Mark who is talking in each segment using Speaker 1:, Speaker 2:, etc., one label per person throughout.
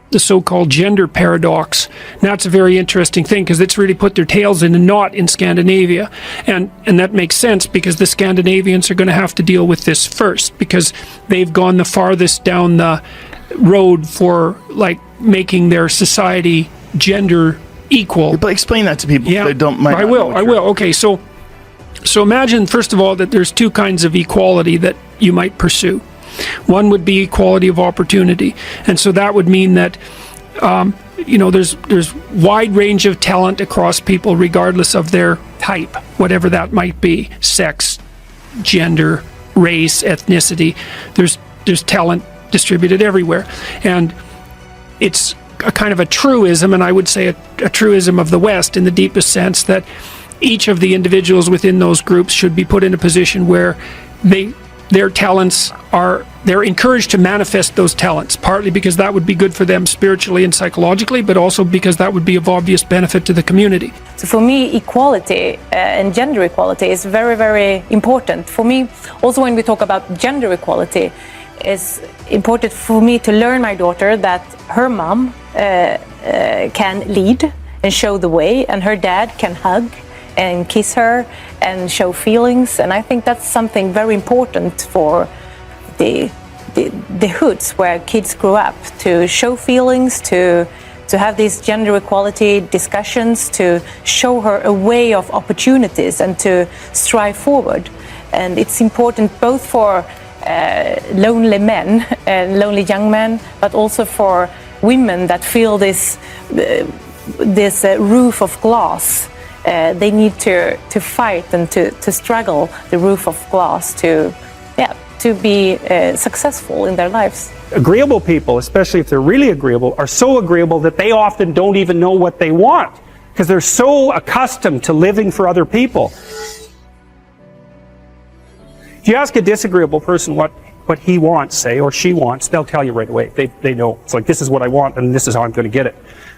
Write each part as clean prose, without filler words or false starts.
Speaker 1: the so-called gender paradox. And that's a very interesting thing because it's really put their tails in a knot in Scandinavia. And that makes sense because the Scandinavians are going to have to deal with this first because they've gone the farthest down the road for like making their society gender equal.
Speaker 2: But explain that to people.
Speaker 1: Yeah,
Speaker 2: They don't mind.
Speaker 1: I will. Okay, so imagine first of all that there's two kinds of equality that you might pursue. One would be equality of opportunity, and so that would mean that there's wide range of talent across people regardless of their type, whatever that might be, sex, gender, race, ethnicity. There's talent distributed everywhere, and it's a kind of a truism, and I would say a truism of the West in the deepest sense, that each of the individuals within those groups should be put in a position where their talents they're encouraged to manifest those talents, partly because that would be good for them spiritually and psychologically, but also because that would be of obvious benefit to the community.
Speaker 3: So for me, equality and gender equality is very, very important. For me, also when we talk about gender equality, it's important for me to learn my daughter that her mom can lead and show the way, and her dad can hug and kiss her and show feelings. And I think that's something very important for the hoods where kids grow up, to show feelings, to have these gender equality discussions, to show her a way of opportunities and to strive forward. And it's important both for lonely men and lonely young men, but also for women that feel this roof of glass. They need to fight and to struggle the roof of glass to be successful in their lives.
Speaker 4: Agreeable people, especially if they're really agreeable, are so agreeable that they often don't even know what they want because they're so accustomed to living for other people. If you ask a disagreeable person what he wants, say, or she wants, they'll tell you right away. They know. It's like, this is what I want and this is how I'm going to get it.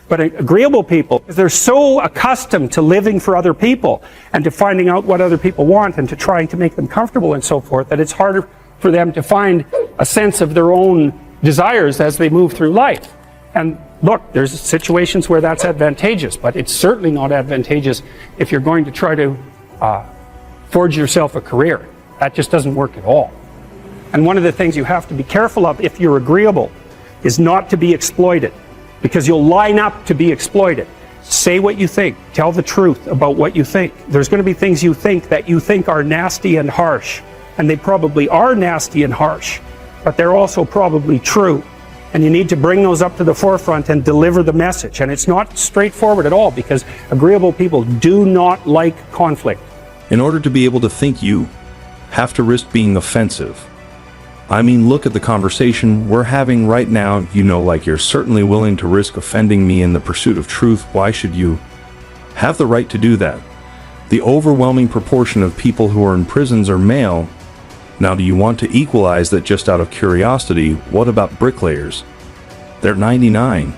Speaker 4: But agreeable people, they're so accustomed to living for other people and to finding out what other people want and to trying to make them comfortable and so forth, that it's harder for them to find a sense of their own desires as they move through life. And look, there's situations where that's advantageous, but it's certainly not advantageous if you're going to try to forge yourself a career. That just doesn't work at all. And one of the things you have to be careful of if you're agreeable is not to be exploited, because you'll line up to be exploited. Say what you think. Tell the truth about what you think. There's going to be things you think that you think are nasty and harsh, and they probably are nasty and harsh, but they're also probably true. And you need to bring those up to the forefront and deliver the message. And it's not straightforward at all, because agreeable people do not like conflict.
Speaker 5: In order to be able to think, you have to risk being offensive. I mean, look at the conversation we're having right now. Like you're certainly willing to risk offending me in the pursuit of truth. Why should you have the right to do that? The overwhelming proportion of people who are in prisons are male. Now, do you want to equalize that just out of curiosity? What about bricklayers? They're 99.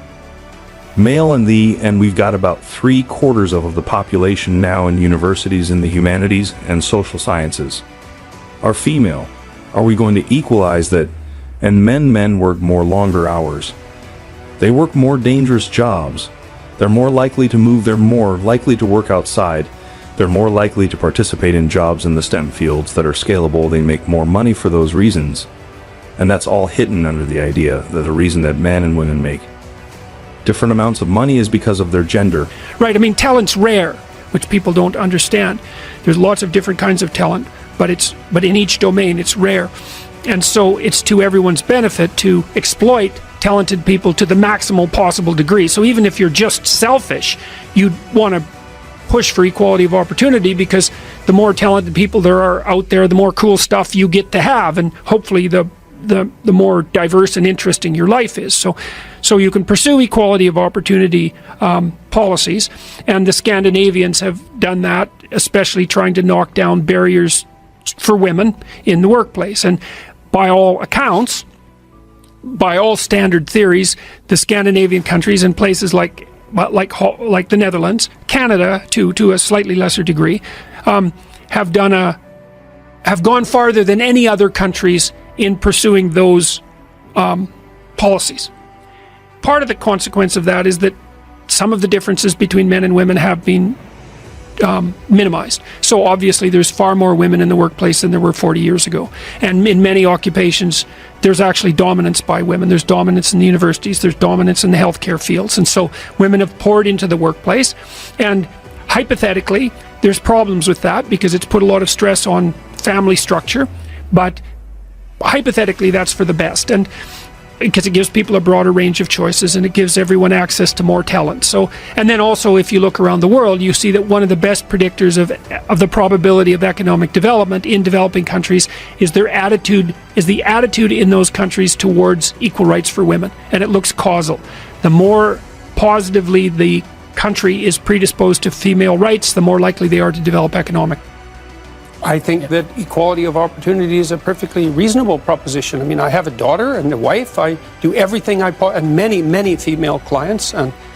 Speaker 5: Male and we've got about 3/4 of the population now in universities in the humanities and social sciences are female. Are we going to equalize that? And men work more longer hours. They work more dangerous jobs. They're more likely to move. They're more likely to work outside. They're more likely to participate in jobs in the STEM fields that are scalable. They make more money for those reasons. And that's all hidden under the idea that the reason that men and women make different amounts of money is because of their gender.
Speaker 1: Right, I mean, talent's rare, which people don't understand. There's lots of different kinds of talent, but in each domain it's rare. And so it's to everyone's benefit to exploit talented people to the maximal possible degree. So even if you're just selfish, you'd want to push for equality of opportunity, because the more talented people there are out there, the more cool stuff you get to have, and hopefully the more diverse and interesting your life is. So you can pursue equality of opportunity policies, and the Scandinavians have done that, especially trying to knock down barriers for women in the workplace. And by all accounts, by all standard theories, the Scandinavian countries and places like the Netherlands, Canada to a slightly lesser degree, have gone farther than any other countries in pursuing those policies. part of the consequence of that is that some of the differences between men and women have been minimized. So obviously there's far more women in the workplace than there were 40 years ago. And in many occupations, there's actually dominance by women. There's dominance in the universities, there's dominance in the healthcare fields. And so women have poured into the workplace. And hypothetically, there's problems with that because it's put a lot of stress on family structure. But hypothetically, that's for the best. And because it gives people a broader range of choices and it gives everyone access to more talent. So, and then also if you look around the world, you see that one of the best predictors of the probability of economic development in developing countries is the attitude in those countries towards equal rights for women. And it looks causal. The more positively the country is predisposed to female rights, the more likely they are to develop economic.
Speaker 4: I think that equality of opportunity is a perfectly reasonable proposition. I mean, I have a daughter and a wife. I do everything and many female clients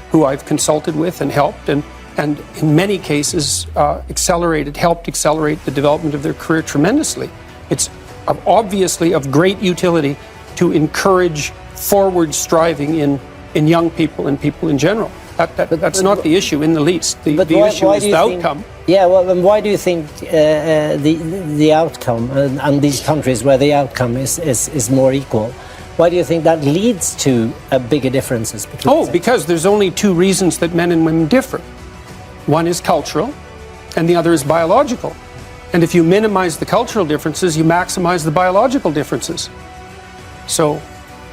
Speaker 4: who I've consulted with and helped and in many cases helped accelerate the development of their career tremendously. It's obviously of great utility to encourage forward striving in young people and people in general. That's not the issue in the least. The issue is the outcome.
Speaker 2: Yeah, well, then why do you think the outcome, and these countries where the outcome is more equal, why do you think that leads to bigger differences between
Speaker 4: because there's only two reasons that men and women differ. One is cultural, and the other is biological. And if you minimize the cultural differences, you maximize the biological differences. So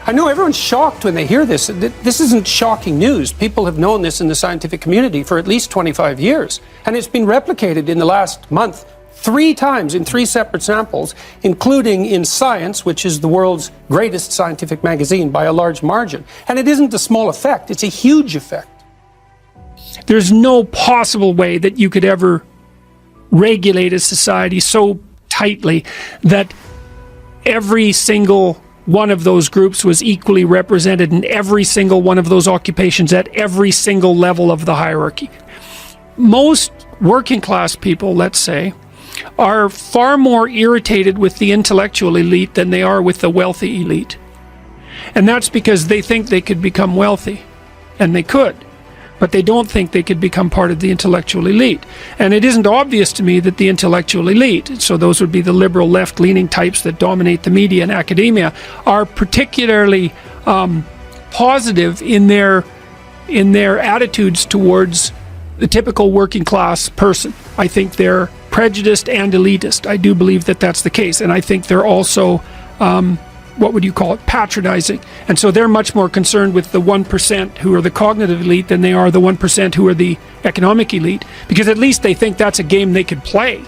Speaker 4: I know everyone's shocked when they hear this. This isn't shocking news. People have known this in the scientific community for at least 25 years. And it's been replicated in the last month 3 times in 3 separate samples, including in Science, which is the world's greatest scientific magazine by a large margin. And it isn't a small effect, it's a huge effect.
Speaker 1: There's no possible way that you could ever regulate a society so tightly that every single one of those groups was equally represented in every single one of those occupations at every single level of the hierarchy. Most working class people, let's say, are far more irritated with the intellectual elite than they are with the wealthy elite. And that's because they think they could become wealthy, and they could, but they don't think they could become part of the intellectual elite. And it isn't obvious to me that the intellectual elite, so those would be the liberal left-leaning types that dominate the media and academia, are particularly positive in their attitudes towards the typical working class person. I think they're prejudiced and elitist. I do believe that that's the case. And I think they're also what would you call it, patronizing. And so they're much more concerned with the 1% who are the cognitive elite than they are the 1% who are the economic elite, because at least they think that's a game they could play.